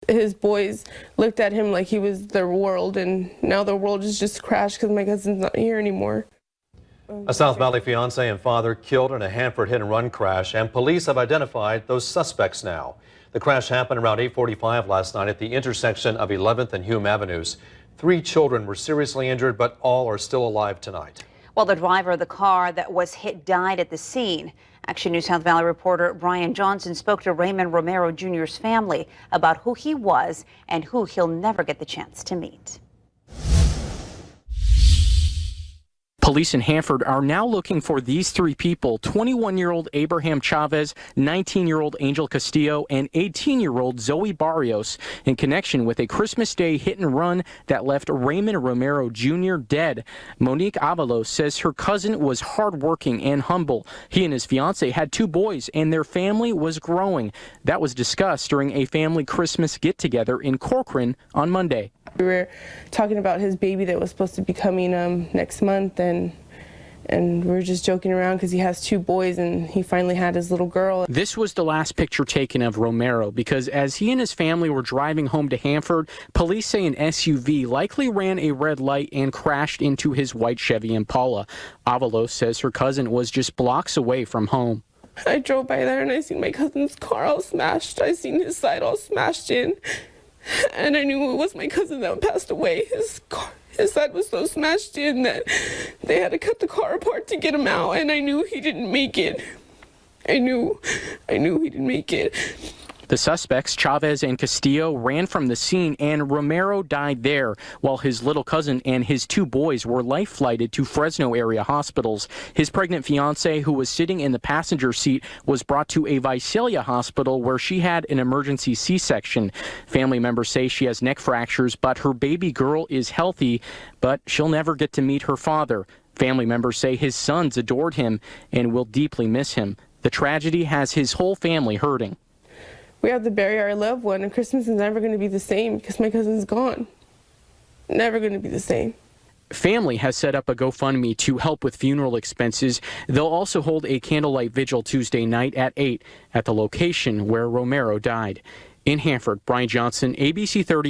His boys looked at him like he was their world, and now the world has just crashed because my cousin's not here anymore. A South Valley fiance and father killed in a Hanford hit-and-run crash, and police have identified those suspects now. The crash happened around 8:45 last night at the intersection of 11th and Hume Avenues. 3 children were seriously injured, but all are still alive tonight. Well, the driver of the car that was hit died at the scene. Action News South Valley reporter Brian Johnson spoke to Raymond Romero Jr.'s family about who he was and who he'll never get the chance to meet. Police in Hanford are now looking for these 3 people: 21-year-old Abraham Chavez, 19-year-old Angel Castillo, and 18-year-old Zoe Barrios in connection with a Christmas Day hit-and-run that left Raymond Romero Jr. dead. Monique Avalos says her cousin was hardworking and humble. He and his fiance had 2 boys, and their family was growing. That was discussed during a family Christmas get-together in Corcoran on Monday. We were talking about his baby that was supposed to be coming next month, and we were just joking around because he has 2 boys and he finally had his little girl. This was the last picture taken of Romero because as he and his family were driving home to Hanford, police say an SUV likely ran a red light and crashed into his white Chevy Impala. Avalos says her cousin was just blocks away from home. I drove by there and I seen my cousin's car all smashed. I seen his side all smashed in. And I knew it was my cousin that passed away. His side was so smashed in that they had to cut the car apart to get him out, and I knew he didn't make it. I knew he didn't make it. The suspects, Chavez and Castillo, ran from the scene, and Romero died there, while his little cousin and his 2 boys were life-flighted to Fresno area hospitals. His pregnant fiancée, who was sitting in the passenger seat, was brought to a Visalia hospital where she had an emergency C-section. Family members say she has neck fractures, but her baby girl is healthy, but she'll never get to meet her father. Family members say his sons adored him and will deeply miss him. The tragedy has his whole family hurting. We have to bury our loved one, and Christmas is never going to be the same because my cousin's gone. Never going to be the same. Family has set up a GoFundMe to help with funeral expenses. They'll also hold a candlelight vigil Tuesday night at 8 at the location where Romero died. In Hanford, Brian Johnson, ABC 30.